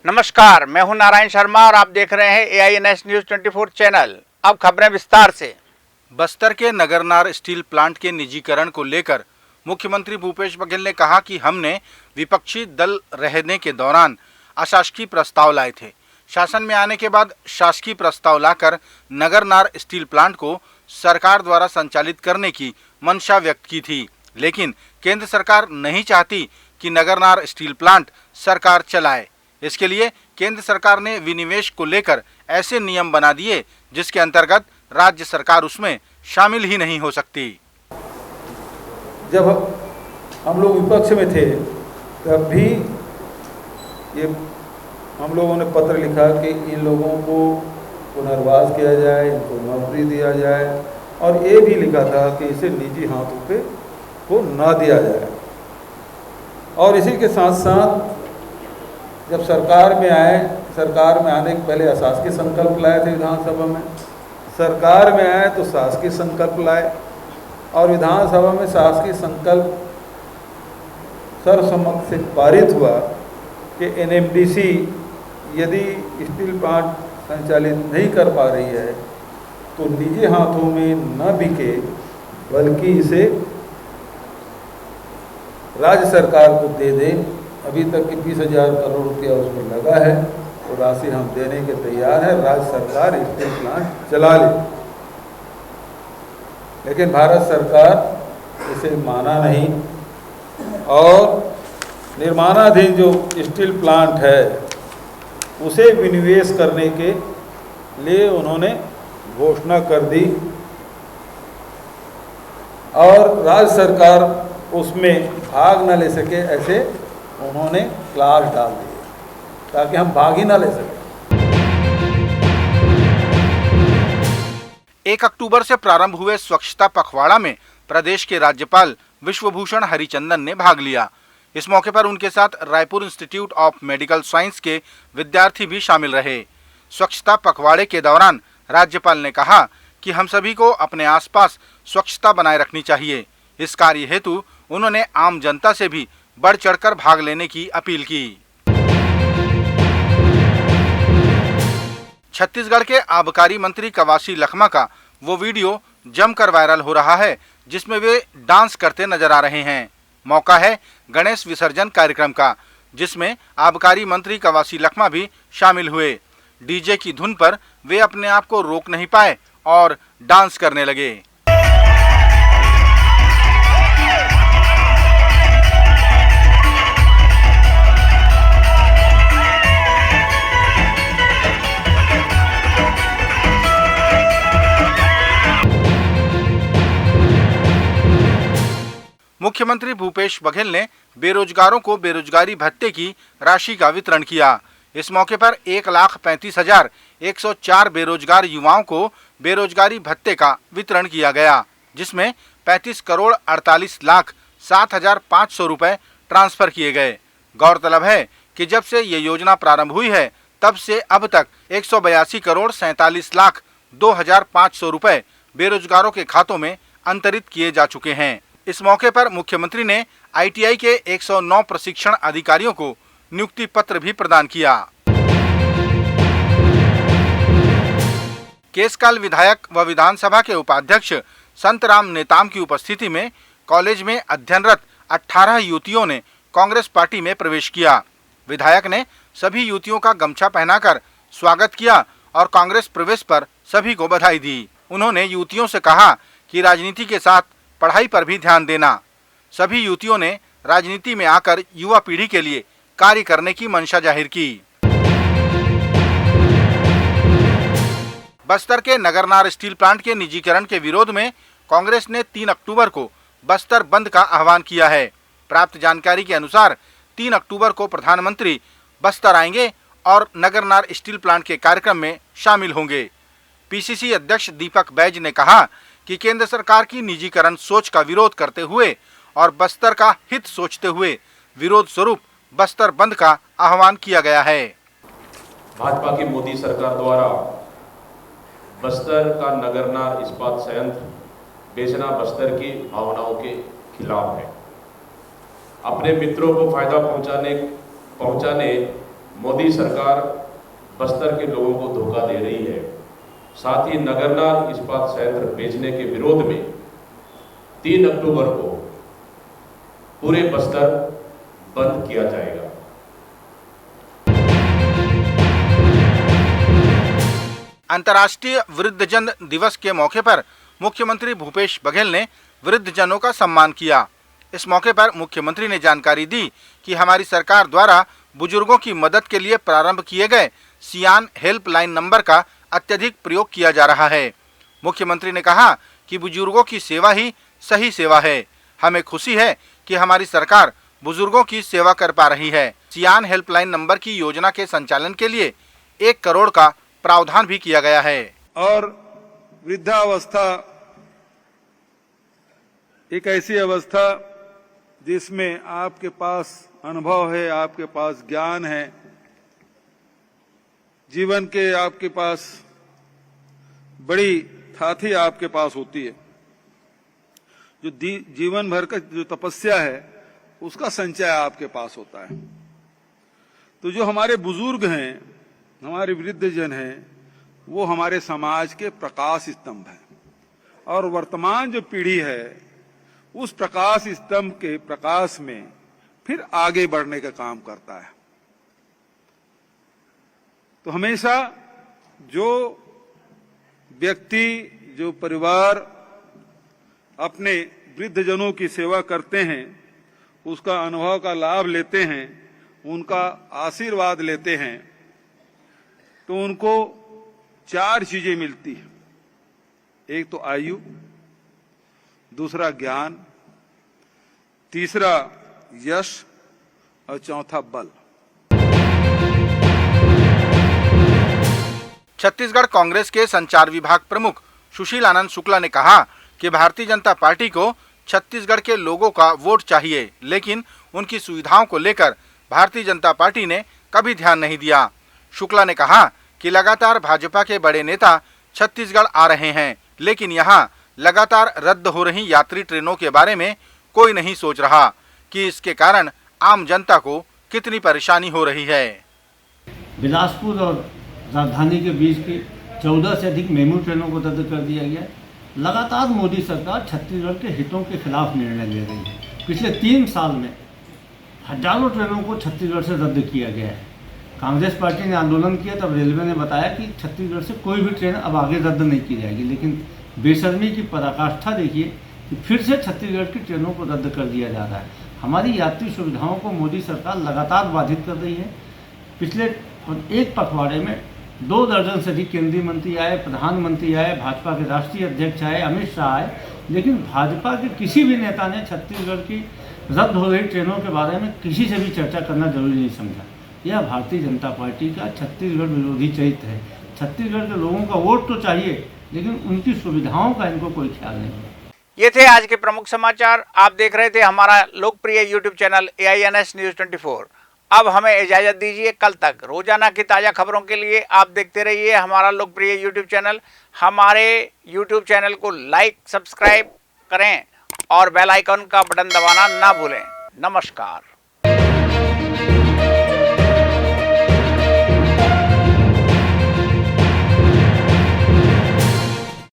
नमस्कार, मैं हूं नारायण शर्मा और आप देख रहे हैं AINS न्यूज 24 चैनल। अब खबरें विस्तार से। बस्तर के नगरनार स्टील प्लांट के निजीकरण को लेकर मुख्यमंत्री भूपेश बघेल ने कहा कि हमने विपक्षी दल रहने के दौरान अशासकीय प्रस्ताव लाए थे। शासन में आने के बाद शासकीय प्रस्ताव लाकर नगरनार स्टील प्लांट को सरकार द्वारा संचालित करने की मंशा व्यक्त की थी, लेकिन केंद्र सरकार नहीं चाहती कि नगरनार स्टील प्लांट सरकार चलाए। इसके लिए केंद्र सरकार ने विनिवेश को लेकर ऐसे नियम बना दिए जिसके अंतर्गत राज्य सरकार उसमें शामिल ही नहीं हो सकती। जब हम लोग विपक्ष में थे तब भी ये हम लोगों ने पत्र लिखा कि इन लोगों को पुनर्वास किया जाए, इनको नौकरी दिया जाए, और ये भी लिखा था कि इसे निजी हाथों पे को ना दिया जाए। और इसी के साथ साथ जब सरकार में आए, सरकार में आने के पहले अशासकीय संकल्प लाए थे विधानसभा में, सरकार में आए तो शासकीय संकल्प लाए, और विधानसभा में शासकीय संकल्प सर्वसम्मति से पारित हुआ कि NMDC यदि स्टील प्लांट संचालित नहीं कर पा रही है तो निजी हाथों में न बिके, बल्कि इसे राज्य सरकार को दे दें। अभी तक की 20,000 करोड़ रुपया उसमें लगा है, तो राशि हम देने के तैयार है, राज्य सरकार स्टील प्लांट चला ले। लेकिन भारत सरकार इसे माना नहीं, और निर्माणाधीन जो स्टील प्लांट है उसे विनिवेश करने के लिए उन्होंने घोषणा कर दी, और राज्य सरकार उसमें भाग न ले सके, ऐसे उन्होंने क्लास डाल दिए ताकि हम भाग ही ना ले सकें। 1 अक्टूबर से प्रारंभ हुए स्वच्छता पखवाड़ा में प्रदेश के राज्यपाल विश्वभूषण हरिचंदन ने भाग लिया। इस मौके पर उनके साथ Raipur institute of medical science के विद्यार्थी भी शामिल रहे। स्वच्छता पखवाड़े के दौरान राज्यपाल ने कहा कि हम सभी को अपने आसपास स्वच्छता बनाए रखनी चाहिए। इस कार्य हेतु उन्होंने आम जनता से भी बढ़ चढ़कर भाग लेने की अपील की। छत्तीसगढ़ के आबकारी मंत्री कवासी लखमा का वो वीडियो जमकर वायरल हो रहा है जिसमें वे डांस करते नजर आ रहे हैं। मौका है गणेश विसर्जन कार्यक्रम का, जिसमें आबकारी मंत्री कवासी लखमा भी शामिल हुए। डीजे की धुन पर वे अपने आप को रोक नहीं पाए और डांस करने लगे। मुख्यमंत्री भूपेश बघेल ने बेरोजगारों को बेरोजगारी भत्ते की राशि का वितरण किया। इस मौके पर 1,35,104 बेरोजगार युवाओं को बेरोजगारी भत्ते का वितरण किया गया, जिसमें 35,48,07,500 रुपए ट्रांसफर किए गए। गौरतलब है कि जब से ये योजना प्रारंभ हुई है तब से अब तक 182,47,02,500 रुपए बेरोजगारों के खातों में अंतरित किए जा चुके हैं। इस मौके पर मुख्यमंत्री ने ITI के 109 प्रशिक्षण अधिकारियों को नियुक्ति पत्र भी प्रदान किया। केशकाल विधायक व विधानसभा के उपाध्यक्ष संतराम नेताम की उपस्थिति में कॉलेज में अध्ययनरत 18 युवतियों ने कांग्रेस पार्टी में प्रवेश किया। विधायक ने सभी युवतियों का गमछा पहनाकर स्वागत किया और कांग्रेस प्रवेश पर सभी को बधाई दी। उन्होंने युवतियों से कहा कि राजनीति के साथ पढ़ाई पर भी ध्यान देना। सभी युवतियों ने राजनीति में आकर युवा पीढ़ी के लिए कार्य करने की मंशा जाहिर की। बस्तर के नगरनार स्टील प्लांट के निजीकरण के विरोध में कांग्रेस ने 3 अक्टूबर को बस्तर बंद का आह्वान किया है। प्राप्त जानकारी के अनुसार 3 अक्टूबर को प्रधानमंत्री बस्तर आएंगे और नगरनार स्टील प्लांट के कार्यक्रम में शामिल होंगे। PCC अध्यक्ष दीपक बैज ने कहा कि केंद्र सरकार की निजीकरण सोच का विरोध करते हुए और बस्तर का हित सोचते हुए विरोध स्वरूप बस्तर बंद का आह्वान किया गया है। भाजपा की मोदी सरकार द्वारा बस्तर का नगरनार इस्पात संयंत्र बेचना बस्तर की भावनाओं के खिलाफ है। अपने मित्रों को फायदा पहुंचाने मोदी सरकार बस्तर के लोगों को धोखा दे रही है। साथ ही नगरनार इस्पात संयंत्र बेचने के विरोध में 3 अक्टूबर को पूरे बस्तर बंद किया जाएगा। अंतर्राष्ट्रीय वृद्धजन दिवस के मौके पर मुख्यमंत्री भूपेश बघेल ने वृद्धजनों का सम्मान किया। इस मौके पर मुख्यमंत्री ने जानकारी दी कि हमारी सरकार द्वारा बुजुर्गों की मदद के लिए प्रारंभ किए गए सियान हेल्पलाइन नंबर का अत्यधिक प्रयोग किया जा रहा है। मुख्यमंत्री ने कहा कि बुजुर्गों की सेवा ही सही सेवा है। हमें खुशी है कि हमारी सरकार बुजुर्गों की सेवा कर पा रही है। सियान हेल्पलाइन नंबर की योजना के संचालन के लिए 1 करोड़ का प्रावधान भी किया गया है। और वृद्धावस्था एक ऐसी अवस्था जिसमें आपके पास अनुभव है, आपके पास ज्ञान है, जीवन के आपके पास बड़ी थाथी आपके पास होती है। जो जीवन भर का जो तपस्या है उसका संचय आपके पास होता है। तो जो हमारे बुजुर्ग हैं, हमारे वृद्धजन हैं, वो हमारे समाज के प्रकाश स्तंभ हैं। और वर्तमान जो पीढ़ी है उस प्रकाश स्तंभ के प्रकाश में फिर आगे बढ़ने का काम करता है। तो हमेशा जो व्यक्ति, जो परिवार अपने वृद्धजनों की सेवा करते हैं, उसका अनुभव का लाभ लेते हैं, उनका आशीर्वाद लेते हैं, तो उनको 4 चीजें मिलती हैं। एक तो आयु, दूसरा ज्ञान, तीसरा यश और चौथा बल। छत्तीसगढ़ कांग्रेस के संचार विभाग प्रमुख सुशील आनंद शुक्ला ने कहा कि भारतीय जनता पार्टी को छत्तीसगढ़ के लोगों का वोट चाहिए, लेकिन उनकी सुविधाओं को लेकर भारतीय जनता पार्टी ने कभी ध्यान नहीं दिया। शुक्ला ने कहा कि लगातार भाजपा के बड़े नेता छत्तीसगढ़ आ रहे हैं, लेकिन यहाँ लगातार रद्द हो रही यात्री ट्रेनों के बारे में कोई नहीं सोच रहा कि इसके कारण आम जनता को कितनी परेशानी हो रही है। बिलासपुर और राजधानी के बीच की 14 से अधिक मेमू ट्रेनों को रद्द कर दिया गया। लगातार मोदी सरकार छत्तीसगढ़ के हितों के खिलाफ निर्णय ले रही है। पिछले 3 साल में हजारों ट्रेनों को छत्तीसगढ़ से रद्द किया गया है। कांग्रेस पार्टी ने आंदोलन किया तब रेलवे ने बताया कि छत्तीसगढ़ से कोई भी ट्रेन अब आगे रद्द नहीं की जाएगी, लेकिन बेशर्मी की पराकाष्ठा देखिए कि फिर से छत्तीसगढ़ की ट्रेनों को रद्द कर दिया जा रहा है। हमारी यात्री सुविधाओं को मोदी सरकार लगातार बाधित कर रही है। पिछले एक पखवाड़े में 2 दर्जन से अधिक केंद्रीय मंत्री आए, प्रधानमंत्री आए, भाजपा के राष्ट्रीय अध्यक्ष आए, अमित शाह आए, लेकिन भाजपा के किसी भी नेता ने छत्तीसगढ़ की रद्द हो रही ट्रेनों के बारे में किसी से भी चर्चा करना जरूरी नहीं समझा। यह भारतीय जनता पार्टी का छत्तीसगढ़ विरोधी चरित्र है। छत्तीसगढ़ के लोगों का वोट तो चाहिए, लेकिन उनकी सुविधाओं का इनको कोई ख्याल नहीं है। ये थे आज के प्रमुख समाचार। आप देख रहे थे हमारा लोकप्रिय यूट्यूब चैनल AINS न्यूज़ 24। अब हमें इजाजत दीजिए। कल तक रोजाना की ताज़ा खबरों के लिए आप देखते रहिए हमारा लोकप्रिय यूट्यूब चैनल। हमारे यूट्यूब चैनल को लाइक, सब्सक्राइब करें और बेल आइकन का बटन दबाना ना भूलें। नमस्कार।